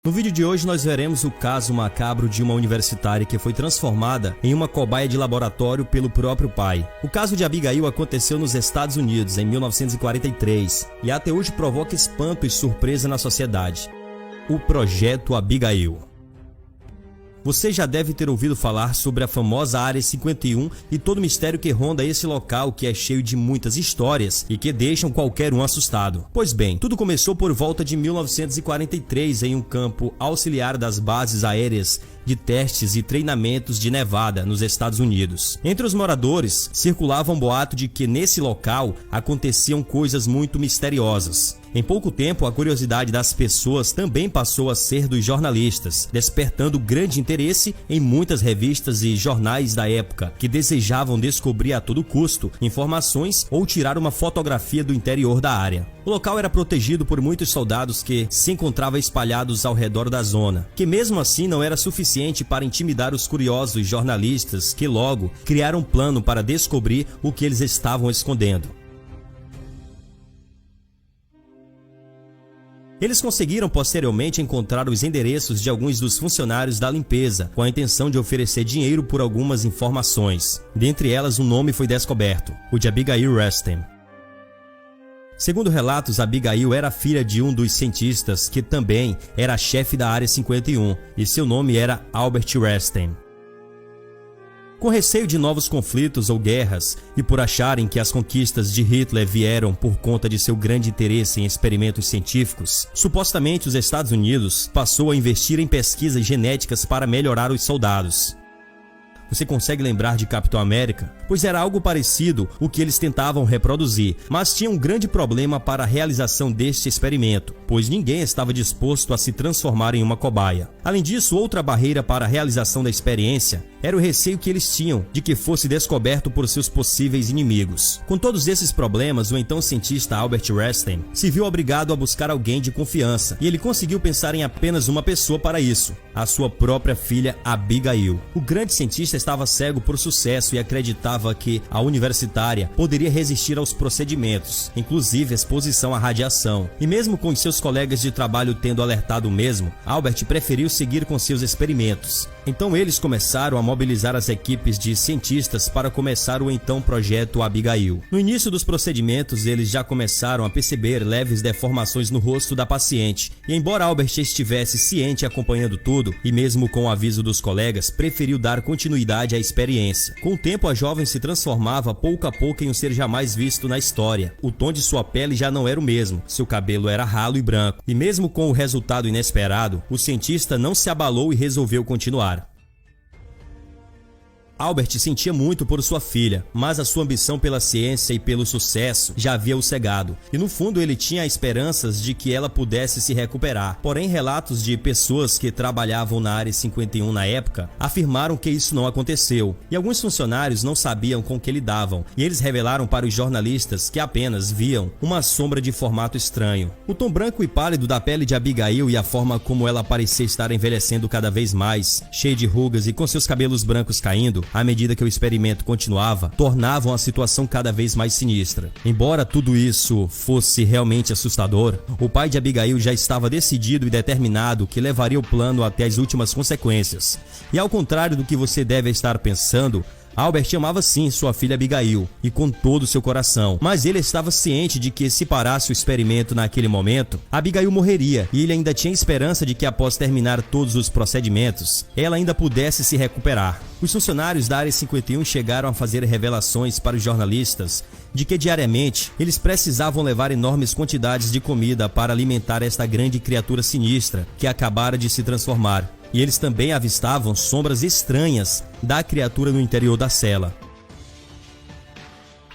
No vídeo de hoje nós veremos o caso macabro de uma universitária que foi transformada em uma cobaia de laboratório pelo próprio pai. O caso de Abigail aconteceu nos Estados Unidos em 1943 e até hoje provoca espanto e surpresa na sociedade. O Projeto Abigail. Você já deve ter ouvido falar sobre a famosa Área 51 e todo o mistério que ronda esse local, que é cheio de muitas histórias e que deixam qualquer um assustado. Pois bem, tudo começou por volta de 1943 em um campo auxiliar das bases aéreas de testes e treinamentos de Nevada, nos Estados Unidos. Entre os moradores, circulava um boato de que nesse local aconteciam coisas muito misteriosas. Em pouco tempo, a curiosidade das pessoas também passou a ser dos jornalistas, despertando grande interesse em muitas revistas e jornais da época, que desejavam descobrir a todo custo informações ou tirar uma fotografia do interior da área. O local era protegido por muitos soldados que se encontravam espalhados ao redor da zona, que mesmo assim não era suficiente para intimidar os curiosos jornalistas, que logo criaram um plano para descobrir o que eles estavam escondendo. Eles conseguiram posteriormente encontrar os endereços de alguns dos funcionários da limpeza, com a intenção de oferecer dinheiro por algumas informações. Dentre elas, um nome foi descoberto, o de Abigail Reston. Segundo relatos, Abigail era filha de um dos cientistas, que também era chefe da Área 51, e seu nome era Albert Reston. Com receio de novos conflitos ou guerras, e por acharem que as conquistas de Hitler vieram por conta de seu grande interesse em experimentos científicos, supostamente os Estados Unidos passou a investir em pesquisas genéticas para melhorar os soldados. Você consegue lembrar de Capitão América? Pois era algo parecido o que eles tentavam reproduzir, mas tinha um grande problema para a realização deste experimento, pois ninguém estava disposto a se transformar em uma cobaia. Além disso, outra barreira para a realização da experiência era o receio que eles tinham de que fosse descoberto por seus possíveis inimigos. Com todos esses problemas, o então cientista Albert Reston se viu obrigado a buscar alguém de confiança, e ele conseguiu pensar em apenas uma pessoa para isso: a sua própria filha Abigail. O grande cientista estava cego por sucesso e acreditava que a universitária poderia resistir aos procedimentos, inclusive a exposição à radiação. E mesmo com seus colegas de trabalho tendo alertado o mesmo, Albert preferiu seguir com seus experimentos. Então eles começaram a mobilizar as equipes de cientistas para começar o então Projeto Abigail. No início dos procedimentos, eles já começaram a perceber leves deformações no rosto da paciente, e embora Albert estivesse ciente e acompanhando tudo, e mesmo com o aviso dos colegas, preferiu dar continuidade à experiência. Com o tempo, a jovem se transformava pouco a pouco em um ser jamais visto na história. O tom de sua pele já não era o mesmo, seu cabelo era ralo e branco, e mesmo com o resultado inesperado, o cientista não se abalou e resolveu continuar. Albert sentia muito por sua filha, mas a sua ambição pela ciência e pelo sucesso já havia o cegado, e no fundo ele tinha esperanças de que ela pudesse se recuperar. Porém, relatos de pessoas que trabalhavam na Área 51 na época afirmaram que isso não aconteceu, e alguns funcionários não sabiam com que lidavam, e eles revelaram para os jornalistas que apenas viam uma sombra de formato estranho. O tom branco e pálido da pele de Abigail e a forma como ela parecia estar envelhecendo cada vez mais, cheia de rugas e com seus cabelos brancos caindo, à medida que o experimento continuava, tornavam a situação cada vez mais sinistra. Embora tudo isso fosse realmente assustador, o pai de Abigail já estava decidido e determinado que levaria o plano até as últimas consequências. E ao contrário do que você deve estar pensando, Albert amava sim sua filha Abigail, e com todo o seu coração, mas ele estava ciente de que se parasse o experimento naquele momento, Abigail morreria, e ele ainda tinha esperança de que após terminar todos os procedimentos, ela ainda pudesse se recuperar. Os funcionários da Área 51 chegaram a fazer revelações para os jornalistas de que diariamente eles precisavam levar enormes quantidades de comida para alimentar esta grande criatura sinistra que acabara de se transformar. E eles também avistavam sombras estranhas da criatura no interior da cela.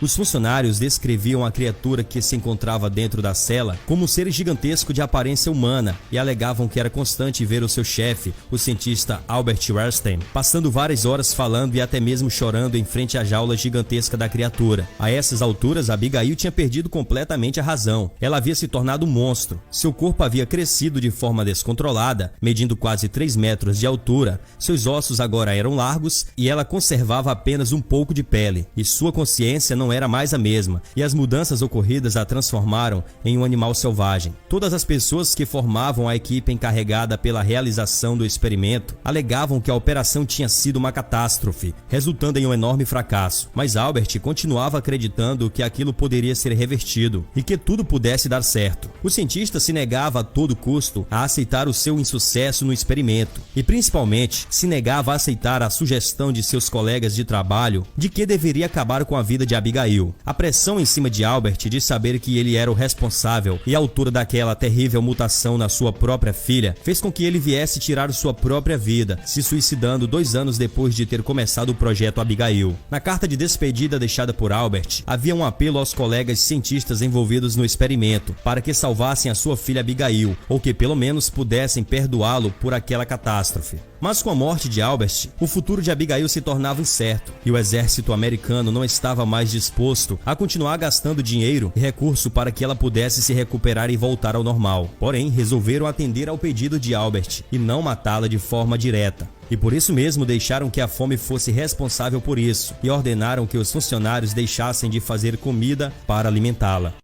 Os funcionários descreviam a criatura que se encontrava dentro da cela como um ser gigantesco de aparência humana e alegavam que era constante ver o seu chefe, o cientista Albert Reston, passando várias horas falando e até mesmo chorando em frente à jaula gigantesca da criatura. A essas alturas, Abigail tinha perdido completamente a razão. Ela havia se tornado um monstro. Seu corpo havia crescido de forma descontrolada, medindo quase 3 metros de altura. Seus ossos agora eram largos e ela conservava apenas um pouco de pele, e sua consciência não não era mais a mesma, e as mudanças ocorridas a transformaram em um animal selvagem. Todas as pessoas que formavam a equipe encarregada pela realização do experimento alegavam que a operação tinha sido uma catástrofe, resultando em um enorme fracasso. Mas Albert continuava acreditando que aquilo poderia ser revertido e que tudo pudesse dar certo. O cientista se negava a todo custo a aceitar o seu insucesso no experimento e, principalmente, se negava a aceitar a sugestão de seus colegas de trabalho de que deveria acabar com a vida de Abigail. A pressão em cima de Albert de saber que ele era o responsável e autor daquela terrível mutação na sua própria filha fez com que ele viesse tirar sua própria vida, se suicidando 2 anos depois de ter começado o projeto Abigail. Na carta de despedida deixada por Albert, havia um apelo aos colegas cientistas envolvidos no experimento para que salvassem a sua filha Abigail, ou que pelo menos pudessem perdoá-lo por aquela catástrofe. Mas com a morte de Albert, o futuro de Abigail se tornava incerto e o exército americano não estava mais disposto a continuar gastando dinheiro e recurso para que ela pudesse se recuperar e voltar ao normal. Porém, resolveram atender ao pedido de Albert e não matá-la de forma direta. E por isso mesmo deixaram que a fome fosse responsável por isso e ordenaram que os funcionários deixassem de fazer comida para alimentá-la.